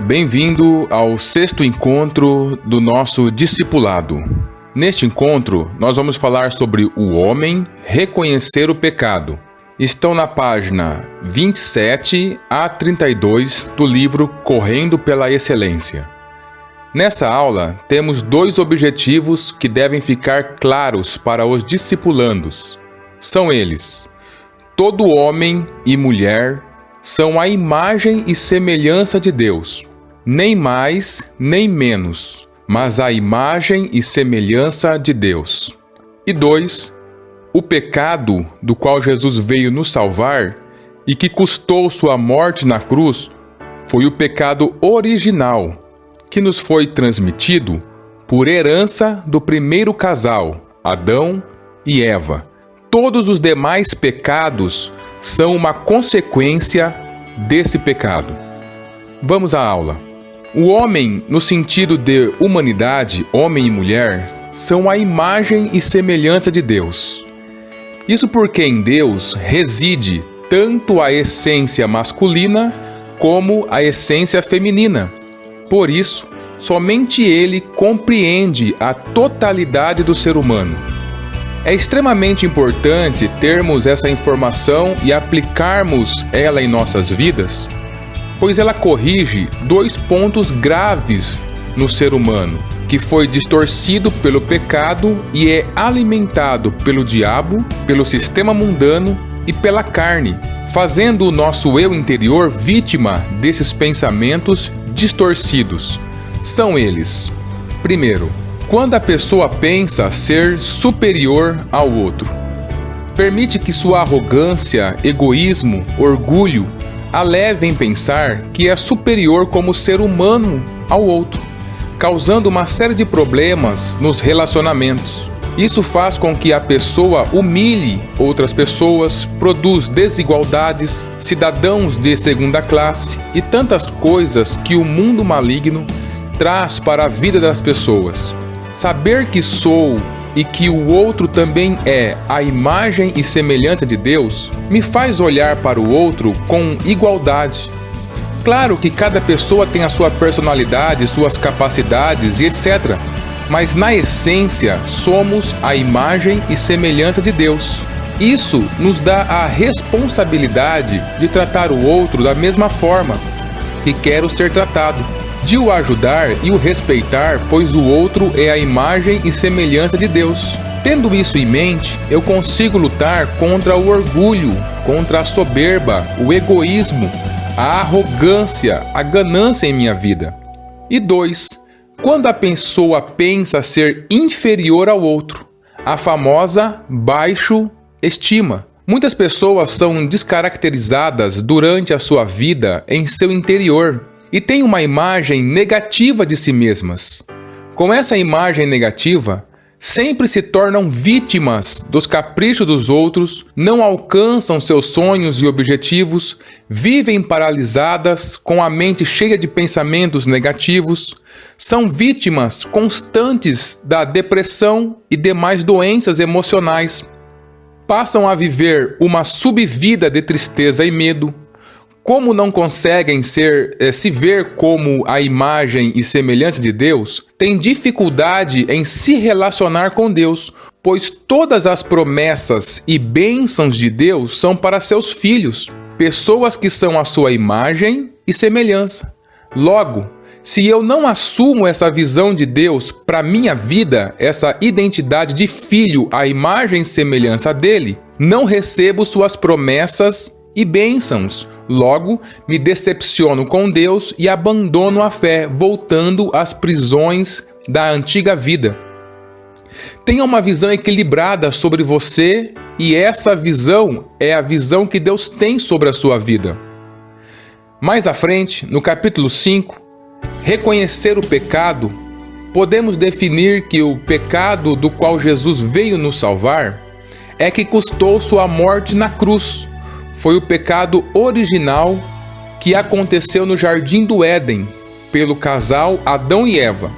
Bem-vindo ao sexto encontro do nosso discipulado. Neste encontro, nós vamos falar sobre o homem reconhecer o pecado. Estão na página 27 a 32 do livro Correndo pela Excelência. Nessa aula, temos dois objetivos que devem ficar claros para os discipulandos. São eles: todo homem e mulher são a imagem e semelhança de Deus, nem mais nem menos, mas a imagem e semelhança de Deus. E 2, o pecado do qual Jesus veio nos salvar e que custou sua morte na cruz foi o pecado original, que nos foi transmitido por herança do primeiro casal, Adão e Eva. Todos os demais pecados são uma consequência desse pecado. Vamos à aula. O homem, no sentido de humanidade, homem e mulher, são a imagem e semelhança de Deus. Isso porque em Deus reside tanto a essência masculina como a essência feminina. Por isso, somente Ele compreende a totalidade do ser humano. É extremamente importante termos essa informação e aplicarmos ela em nossas vidas, pois ela corrige dois pontos graves no ser humano, que foi distorcido pelo pecado e é alimentado pelo diabo, pelo sistema mundano e pela carne, fazendo o nosso eu interior vítima desses pensamentos distorcidos. São eles: primeiro, quando a pessoa pensa ser superior ao outro, permite que sua arrogância, egoísmo, orgulho a levem pensar que é superior como ser humano ao outro, causando uma série de problemas nos relacionamentos. Isso faz com que a pessoa humilhe outras pessoas, produz desigualdades, cidadãos de segunda classe e tantas coisas que o mundo maligno traz para a vida das pessoas. Saber que sou e que o outro também é a imagem e semelhança de Deus me faz olhar para o outro com igualdade. Claro que cada pessoa tem a sua personalidade, suas capacidades e etc. Mas na essência somos a imagem e semelhança de Deus. Isso nos dá a responsabilidade de tratar o outro da mesma forma que quero ser tratado, de o ajudar e o respeitar, pois o outro é a imagem e semelhança de Deus. Tendo isso em mente, eu consigo lutar contra o orgulho, contra a soberba, o egoísmo, a arrogância, a ganância em minha vida. E 2, quando a pessoa pensa ser inferior ao outro, a famosa baixo estima. Muitas pessoas são descaracterizadas durante a sua vida em seu interior e têm uma imagem negativa de si mesmas. Com essa imagem negativa, sempre se tornam vítimas dos caprichos dos outros, não alcançam seus sonhos e objetivos, vivem paralisadas, com a mente cheia de pensamentos negativos, são vítimas constantes da depressão e demais doenças emocionais. Passam a viver uma subvida de tristeza e medo. Como não conseguem se ver como a imagem e semelhança de Deus, têm dificuldade em se relacionar com Deus, pois todas as promessas e bênçãos de Deus são para seus filhos, pessoas que são a sua imagem e semelhança. Logo, se eu não assumo essa visão de Deus para minha vida, essa identidade de filho à imagem e semelhança dele, não recebo suas promessas e bênçãos. Logo, me decepciono com Deus e abandono a fé, voltando às prisões da antiga vida. Tenha uma visão equilibrada sobre você e essa visão é a visão que Deus tem sobre a sua vida. Mais à frente, no capítulo 5, reconhecer o pecado, podemos definir que o pecado do qual Jesus veio nos salvar é que custou sua morte na cruz. Foi o pecado original que aconteceu no Jardim do Éden, pelo casal Adão e Eva.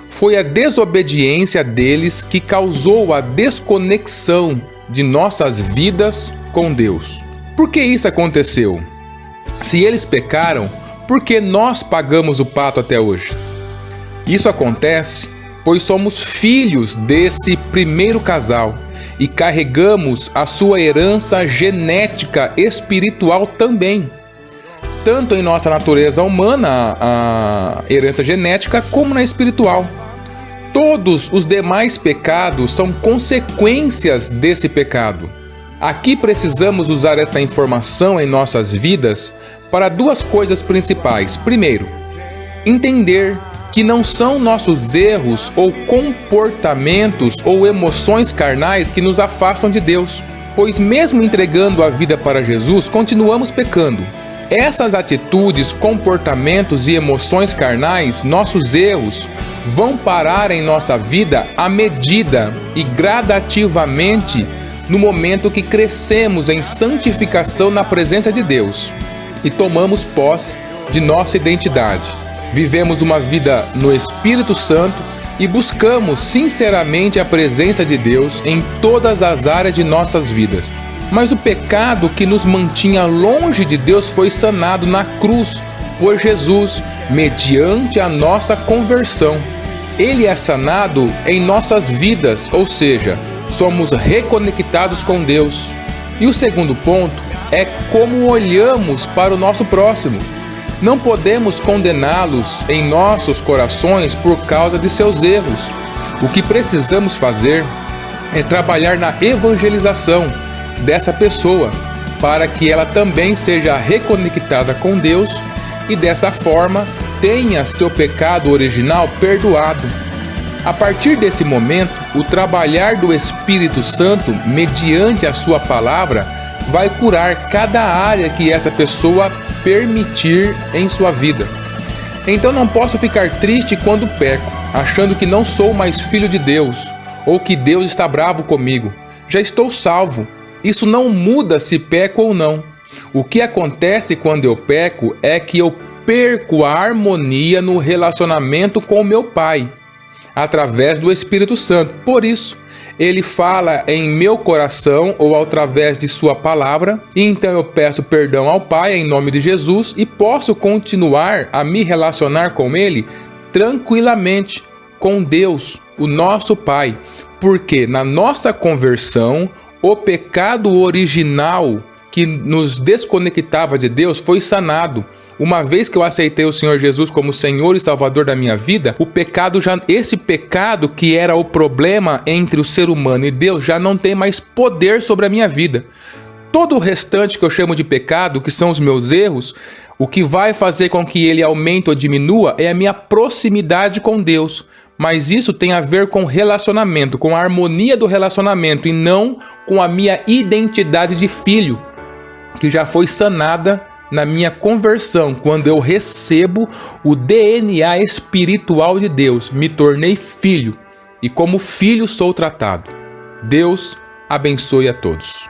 Foi a desobediência deles que causou a desconexão de nossas vidas com Deus. Por que isso aconteceu? Se eles pecaram, Por que nós pagamos o pato até hoje? Isso acontece pois somos filhos desse primeiro casal e carregamos a sua herança genética espiritual também. Tanto em nossa natureza humana, a herança genética, como na espiritual. Todos os demais pecados são consequências desse pecado. Aqui precisamos usar essa informação em nossas vidas para duas coisas principais. Primeiro, entender que não são nossos erros ou comportamentos ou emoções carnais que nos afastam de Deus, pois mesmo entregando a vida para Jesus, continuamos pecando. Essas atitudes, comportamentos e emoções carnais, nossos erros, vão parar em nossa vida à medida e gradativamente no momento que crescemos em santificação na presença de Deus e tomamos posse de nossa identidade. Vivemos uma vida no Espírito Santo e buscamos sinceramente a presença de Deus em todas as áreas de nossas vidas. Mas o pecado que nos mantinha longe de Deus foi sanado na cruz por Jesus, mediante a nossa conversão. Ele é sanado em nossas vidas, ou seja, somos reconectados com Deus. E o segundo ponto é como olhamos para o nosso próximo. Não podemos condená-los em nossos corações por causa de seus erros. O que precisamos fazer é trabalhar na evangelização dessa pessoa, para que ela também seja reconectada com Deus e dessa forma tenha seu pecado original perdoado. A partir desse momento, o trabalhar do Espírito Santo, mediante a sua palavra, vai curar cada área que essa pessoa permitir em sua vida. Então não posso ficar triste quando peco, achando que não sou mais filho de Deus, ou que Deus está bravo comigo. Já estou salvo. Isso não muda se peco ou não. O que acontece quando eu peco é que eu perco a harmonia no relacionamento com o meu Pai, através do Espírito Santo. Por isso, Ele fala em meu coração ou através de sua palavra, e então eu peço perdão ao Pai em nome de Jesus e posso continuar a me relacionar com Ele tranquilamente, com Deus, o nosso Pai, porque na nossa conversão, o pecado original que nos desconectava de Deus foi sanado. Uma vez que eu aceitei o Senhor Jesus como Senhor e Salvador da minha vida, esse pecado que era o problema entre o ser humano e Deus já não tem mais poder sobre a minha vida. Todo o restante que eu chamo de pecado, que são os meus erros, o que vai fazer com que ele aumente ou diminua é a minha proximidade com Deus. Mas isso tem a ver com relacionamento, com a harmonia do relacionamento e não com a minha identidade de filho, que já foi sanada na minha conversão, quando eu recebo o DNA espiritual de Deus, me tornei filho e como filho sou tratado. Deus abençoe a todos.